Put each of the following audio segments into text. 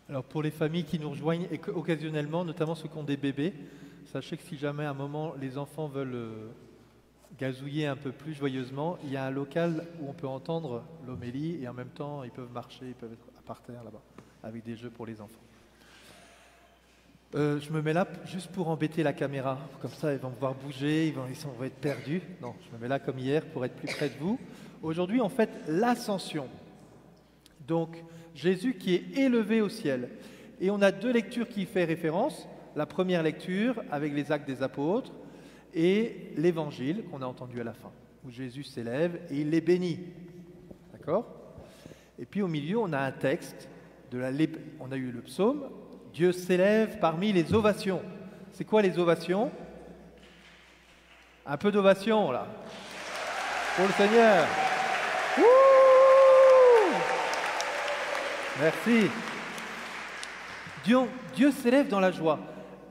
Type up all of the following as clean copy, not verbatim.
Alors pour les familles qui nous rejoignent occasionnellement, notamment ceux qui ont des bébés, sachez que si jamais à un moment les enfants veulent gazouiller un peu plus joyeusement, il y a un local où on peut entendre l'homélie et en même temps ils peuvent marcher, ils peuvent être par terre là-bas, avec des jeux pour les enfants. Je me mets là juste pour embêter la caméra, comme ça ils vont me voir bouger, ils vont être perdus. Non, je me mets là comme hier pour être plus près de vous. Aujourd'hui on fête l'ascension. Donc Jésus qui est élevé au ciel. Et on a deux lectures qui y font référence. La première lecture avec les actes des apôtres et l'évangile qu'on a entendu à la fin, où Jésus s'élève et il les bénit. D'accord? Et puis au milieu, on a un texte, on a eu le psaume, Dieu s'élève parmi les ovations. C'est quoi les ovations? Un peu d'ovation là, pour le Seigneur. Wouh! Merci. Dieu s'élève dans la joie.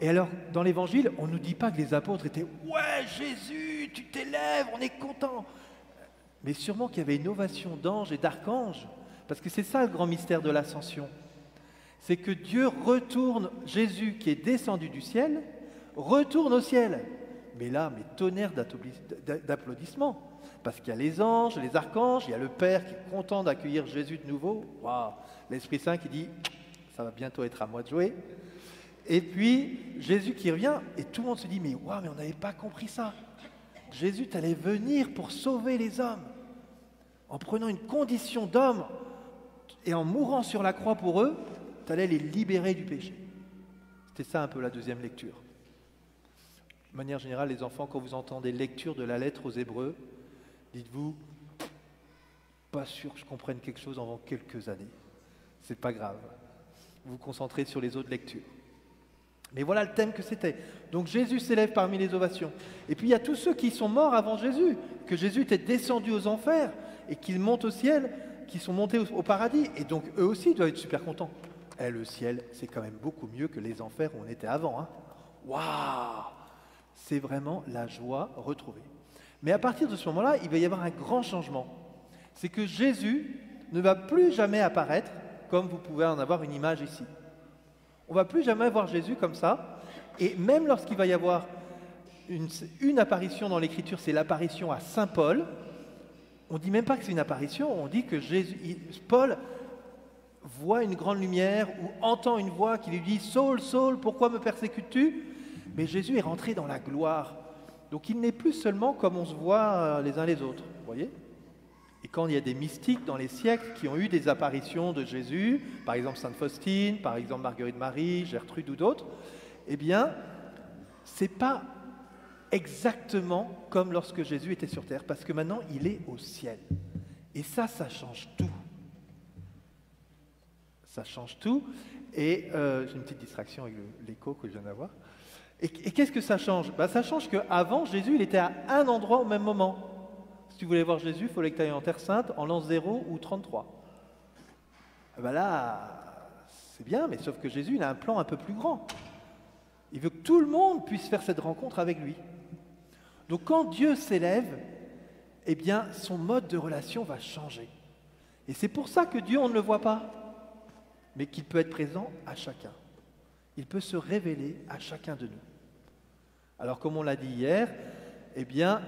Et alors, dans l'Évangile, on ne nous dit pas que les apôtres étaient « Ouais, Jésus, tu t'élèves, on est content !» Mais sûrement qu'il y avait une ovation d'anges et d'archanges, parce que c'est ça le grand mystère de l'ascension. C'est que Dieu retourne, Jésus qui est descendu du ciel, retourne au ciel. Mais là, tonnerre d'applaudissements. Parce qu'il y a les anges, les archanges, il y a le Père qui est content d'accueillir Jésus de nouveau. Waouh! L'Esprit Saint qui dit « Ça va bientôt être à moi de jouer ». Et puis Jésus qui revient et tout le monde se dit « Mais waouh, mais on n'avait pas compris ça. Jésus t'allais venir pour sauver les hommes. En prenant une condition d'homme et en mourant sur la croix pour eux, t'allais les libérer du péché. » C'était ça un peu la deuxième lecture. De manière générale, les enfants, quand vous entendez lecture de la lettre aux Hébreux, dites-vous, pas sûr que je comprenne quelque chose avant quelques années. C'est pas grave. Vous vous concentrez sur les autres lectures. Mais voilà le thème que c'était. Donc Jésus s'élève parmi les ovations. Et puis il y a tous ceux qui sont morts avant Jésus, que Jésus était descendu aux enfers et qu'ils montent au ciel, qui sont montés au paradis. Et donc eux aussi doivent être super contents. Et le ciel, c'est quand même beaucoup mieux que les enfers où on était avant. Hein. Waouh! C'est vraiment la joie retrouvée. Mais à partir de ce moment-là, il va y avoir un grand changement. C'est que Jésus ne va plus jamais apparaître comme vous pouvez en avoir une image ici. On ne va plus jamais voir Jésus comme ça. Et même lorsqu'il va y avoir une apparition dans l'Écriture, c'est l'apparition à Saint Paul. On ne dit même pas que c'est une apparition, on dit que Paul voit une grande lumière ou entend une voix qui lui dit « Saul, Saul, pourquoi me persécutes-tu » Mais Jésus est rentré dans la gloire. Donc il n'est plus seulement comme on se voit les uns les autres, vous voyez? Et quand il y a des mystiques dans les siècles qui ont eu des apparitions de Jésus, par exemple Sainte Faustine, par exemple Marguerite Marie, Gertrude ou d'autres, eh bien, c'est pas exactement comme lorsque Jésus était sur terre, parce que maintenant il est au ciel. Et ça change tout. Ça change tout. Et j'ai une petite distraction avec l'écho que je viens d'avoir. Et qu'est-ce que ça change? Ça change qu'avant, Jésus, il était à un endroit au même moment. Si tu voulais voir Jésus, il fallait que tu ailles en Terre Sainte, en l'an 0 ou 33. Là, c'est bien, mais sauf que Jésus, il a un plan un peu plus grand. Il veut que tout le monde puisse faire cette rencontre avec lui. Donc quand Dieu s'élève, eh bien, son mode de relation va changer. Et c'est pour ça que Dieu, on ne le voit pas, mais qu'il peut être présent à chacun. Il peut se révéler à chacun de nous. Alors, comme on l'a dit hier, eh bien,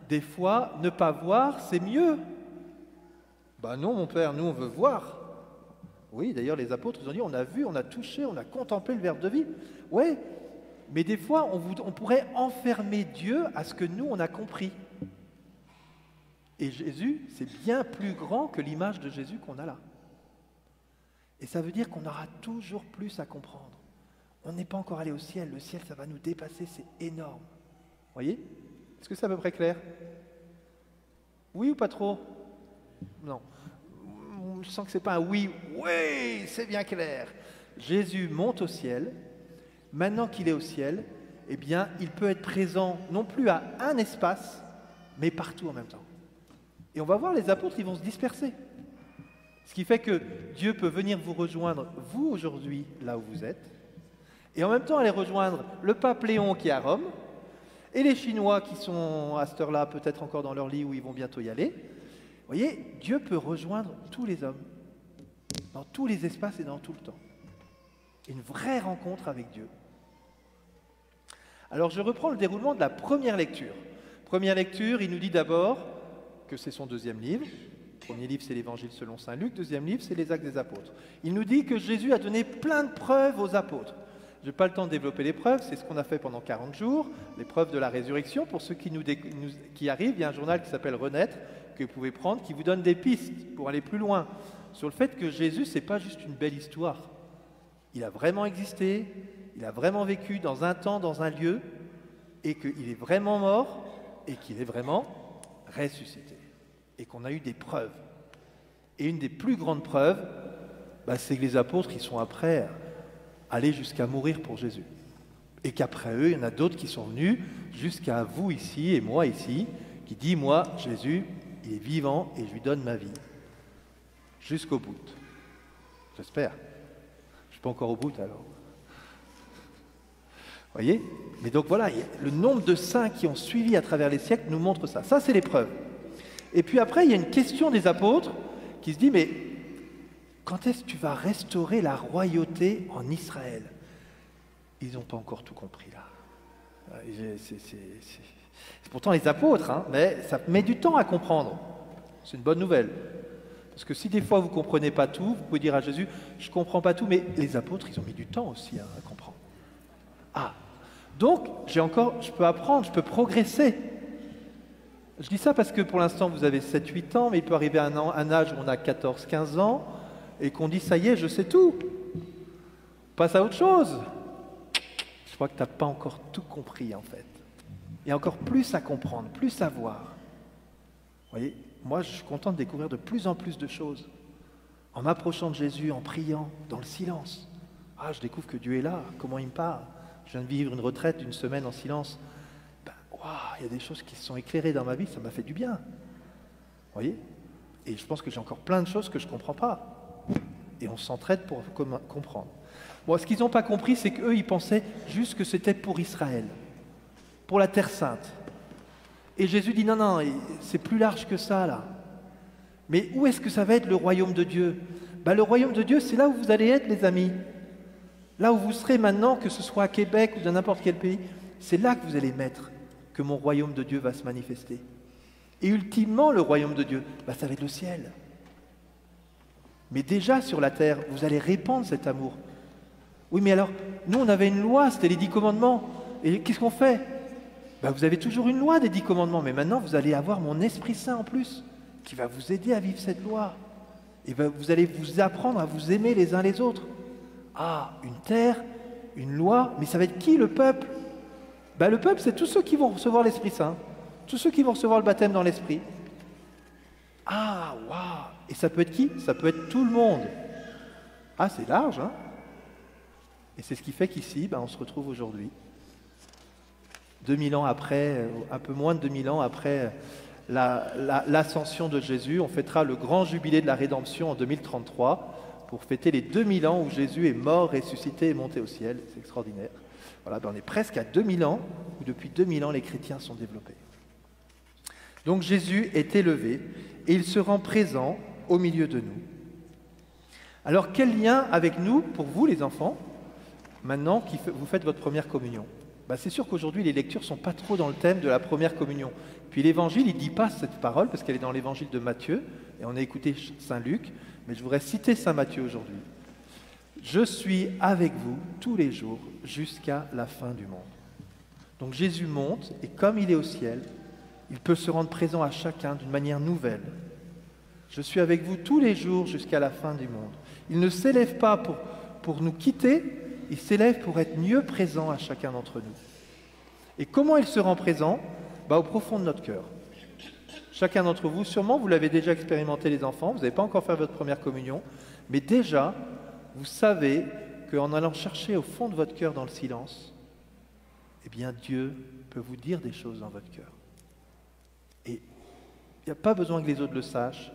des fois, ne pas voir, c'est mieux. Non, mon Père, nous, on veut voir. Oui, d'ailleurs, les apôtres, ils ont dit, on a vu, on a touché, on a contemplé le Verbe de vie. Oui, mais des fois, on pourrait enfermer Dieu à ce que nous, on a compris. Et Jésus, c'est bien plus grand que l'image de Jésus qu'on a là. Et ça veut dire qu'on aura toujours plus à comprendre. On n'est pas encore allé au ciel. Le ciel, ça va nous dépasser, c'est énorme. Vous voyez? Est-ce que c'est à peu près clair? Oui ou pas trop? Non. Je sens que c'est pas un oui. Oui, c'est bien clair. Jésus monte au ciel. Maintenant qu'il est au ciel, eh bien, il peut être présent non plus à un espace, mais partout en même temps. Et on va voir les apôtres, ils vont se disperser. Ce qui fait que Dieu peut venir vous rejoindre, vous aujourd'hui, là où vous êtes, et en même temps aller rejoindre le pape Léon qui est à Rome, et les Chinois qui sont à cette heure-là peut-être encore dans leur lit où ils vont bientôt y aller. Vous voyez, Dieu peut rejoindre tous les hommes, dans tous les espaces et dans tout le temps. une vraie rencontre avec Dieu. Alors je reprends le déroulement de la première lecture. Première lecture, il nous dit d'abord que c'est son deuxième livre. Premier livre, c'est l'Évangile selon saint Luc. Deuxième livre, c'est les Actes des Apôtres. Il nous dit que Jésus a donné plein de preuves aux apôtres. Je n'ai pas le temps de développer les preuves, c'est ce qu'on a fait pendant 40 jours, les preuves de la résurrection. Pour ceux qui arrivent, il y a un journal qui s'appelle Renaître, que vous pouvez prendre, qui vous donne des pistes pour aller plus loin sur le fait que Jésus, ce n'est pas juste une belle histoire. Il a vraiment existé, il a vraiment vécu dans un temps, dans un lieu, et qu'il est vraiment mort, et qu'il est vraiment ressuscité. Et qu'on a eu des preuves. Et une des plus grandes preuves, c'est que les apôtres, ils sont après allés jusqu'à mourir pour Jésus. Et qu'après eux, il y en a d'autres qui sont venus jusqu'à vous ici et moi ici, qui dit, moi, Jésus, il est vivant et je lui donne ma vie. Jusqu'au bout. J'espère. Je ne suis pas encore au bout alors. Vous voyez? Mais donc voilà, le nombre de saints qui ont suivi à travers les siècles nous montre ça. Ça, c'est les preuves. Et puis après, il y a une question des apôtres qui se dit, mais quand est-ce que tu vas restaurer la royauté en Israël? Ils n'ont pas encore tout compris là. C'est pourtant les apôtres, mais ça met du temps à comprendre. C'est une bonne nouvelle. Parce que si des fois vous ne comprenez pas tout, vous pouvez dire à Jésus, je ne comprends pas tout, mais les apôtres, ils ont mis du temps aussi à comprendre. Ah, donc je peux apprendre, je peux progresser. Je dis ça parce que pour l'instant vous avez 7-8 ans, mais il peut arriver un âge où on a 14-15 ans et qu'on dit ça y est, je sais tout. On passe à autre chose. Je crois que tu n'as pas encore tout compris en fait. Il y a encore plus à comprendre, plus à voir. Vous voyez, moi je suis content de découvrir de plus en plus de choses. En m'approchant de Jésus, en priant, dans le silence. Ah, je découvre que Dieu est là, comment il me parle. Je viens de vivre une retraite d'une semaine en silence. Il y a des choses qui se sont éclairées dans ma vie, ça m'a fait du bien. Vous voyez? Et je pense que j'ai encore plein de choses que je ne comprends pas. Et on s'entraide pour comprendre. Bon, ce qu'ils n'ont pas compris, c'est qu'eux, ils pensaient juste que c'était pour Israël, pour la Terre Sainte. Et Jésus dit, non, c'est plus large que ça, là. Mais où est-ce que ça va être le royaume de Dieu? Le royaume de Dieu, c'est là où vous allez être, les amis. Là où vous serez maintenant, que ce soit à Québec ou dans n'importe quel pays, c'est là que vous allez mettre que mon royaume de Dieu va se manifester. Et ultimement, le royaume de Dieu, ça va être le ciel. Mais déjà sur la terre, vous allez répandre cet amour. Oui, mais alors, nous, on avait une loi, c'était les 10 commandements. Et qu'est-ce qu'on fait? Vous avez toujours une loi des 10 commandements, mais maintenant, vous allez avoir mon Esprit Saint en plus, qui va vous aider à vivre cette loi. Et vous allez vous apprendre à vous aimer les uns les autres. Ah, une terre, une loi, mais ça va être qui le peuple? Le peuple, c'est tous ceux qui vont recevoir l'Esprit Saint, tous ceux qui vont recevoir le baptême dans l'Esprit. Ah, waouh! Et ça peut être qui? Ça peut être tout le monde. Ah, c'est large, hein? Et c'est ce qui fait qu'ici, on se retrouve aujourd'hui. 2000 ans après, un peu moins de 2000 ans après l'ascension de Jésus, on fêtera le grand jubilé de la rédemption en 2033 pour fêter les 2000 ans où Jésus est mort, ressuscité et monté au ciel. C'est extraordinaire. Voilà, on est presque à 2000 ans, où depuis 2000 ans, les chrétiens sont développés. Donc Jésus est élevé, et il se rend présent au milieu de nous. Alors, quel lien avec nous, pour vous les enfants, maintenant que vous faites votre première communion? C'est sûr qu'aujourd'hui, les lectures ne sont pas trop dans le thème de la première communion. Puis l'Évangile, il ne dit pas cette parole, parce qu'elle est dans l'Évangile de Matthieu, et on a écouté saint Luc, mais je voudrais citer saint Matthieu aujourd'hui. Je suis avec vous tous les jours jusqu'à la fin du monde. Donc Jésus monte et comme il est au ciel, il peut se rendre présent à chacun d'une manière nouvelle. Je suis avec vous tous les jours jusqu'à la fin du monde. Il ne s'élève pas pour nous quitter, il s'élève pour être mieux présent à chacun d'entre nous. Et comment il se rend présent? Au profond de notre cœur. Chacun d'entre vous, sûrement vous l'avez déjà expérimenté les enfants, vous n'avez pas encore fait votre première communion, mais déjà, vous savez qu'en allant chercher au fond de votre cœur dans le silence, Dieu peut vous dire des choses dans votre cœur. Et il n'y a pas besoin que les autres le sachent.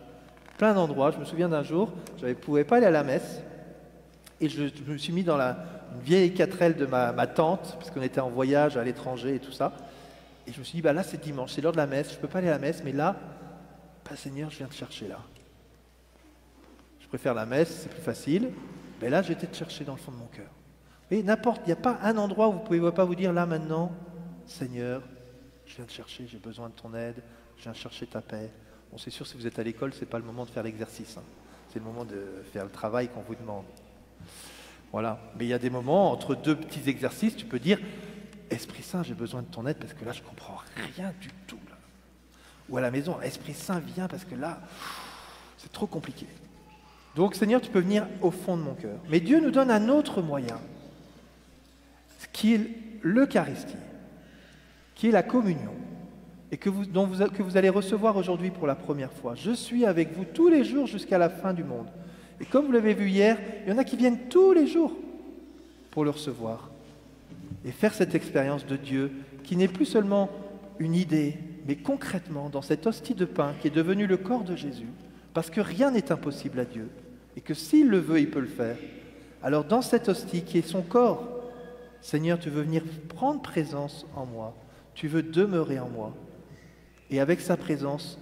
Plein d'endroits, je me souviens d'un jour, je ne pouvais pas aller à la messe, et je me suis mis dans une vieille 4L de ma tante, parce qu'on était en voyage à l'étranger et tout ça, et je me suis dit, là c'est dimanche, c'est l'heure de la messe, je ne peux pas aller à la messe, mais là, Seigneur, je viens te chercher là. Je préfère la messe, c'est plus facile. Mais là, j'étais te chercher dans le fond de mon cœur. Et n'importe, il n'y a pas un endroit où vous ne pouvez pas vous dire, là maintenant, Seigneur, je viens te chercher, j'ai besoin de ton aide, je viens chercher ta paix. Bon, c'est sûr, si vous êtes à l'école, ce n'est pas le moment de faire l'exercice. C'est le moment de faire le travail qu'on vous demande. Voilà. Mais il y a des moments, entre deux petits exercices, tu peux dire, Esprit Saint, j'ai besoin de ton aide parce que là, je ne comprends rien du tout. Là. Ou à la maison, Esprit Saint, viens parce que là, c'est trop compliqué. Donc, Seigneur, tu peux venir au fond de mon cœur. Mais Dieu nous donne un autre moyen, qui est l'Eucharistie, qui est la communion, et que vous allez recevoir aujourd'hui pour la première fois. Je suis avec vous tous les jours jusqu'à la fin du monde. Et comme vous l'avez vu hier, il y en a qui viennent tous les jours pour le recevoir et faire cette expérience de Dieu qui n'est plus seulement une idée, mais concrètement dans cette hostie de pain qui est devenue le corps de Jésus, parce que rien n'est impossible à Dieu et que s'il le veut, il peut le faire. Alors dans cette hostie qui est son corps, Seigneur, tu veux venir prendre présence en moi, tu veux demeurer en moi. Et avec sa présence,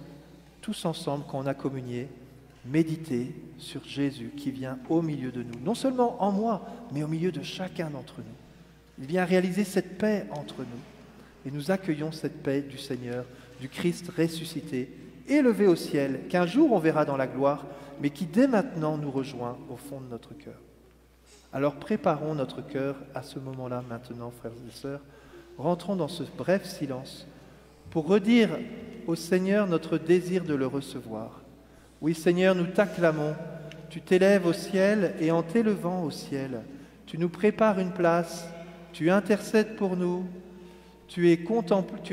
tous ensemble, quand on a communié, méditer sur Jésus qui vient au milieu de nous. Non seulement en moi, mais au milieu de chacun d'entre nous. Il vient réaliser cette paix entre nous. Et nous accueillons cette paix du Seigneur, du Christ ressuscité, élevé au ciel, qu'un jour on verra dans la gloire, mais qui dès maintenant nous rejoint au fond de notre cœur. Alors préparons notre cœur à ce moment-là maintenant, frères et sœurs. Rentrons dans ce bref silence pour redire au Seigneur notre désir de le recevoir. Oui, Seigneur, nous t'acclamons. Tu t'élèves au ciel et en t'élevant au ciel, tu nous prépares une place, tu intercèdes pour nous, tu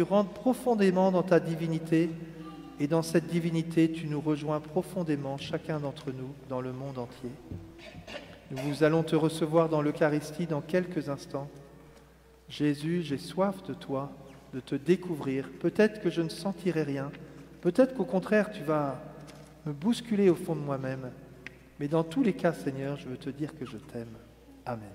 rentres profondément dans ta divinité et dans cette divinité, tu nous rejoins profondément, chacun d'entre nous, dans le monde entier. Nous allons te recevoir dans l'Eucharistie dans quelques instants. Jésus, j'ai soif de toi, de te découvrir. Peut-être que je ne sentirai rien. Peut-être qu'au contraire, tu vas me bousculer au fond de moi-même. Mais dans tous les cas, Seigneur, je veux te dire que je t'aime. Amen.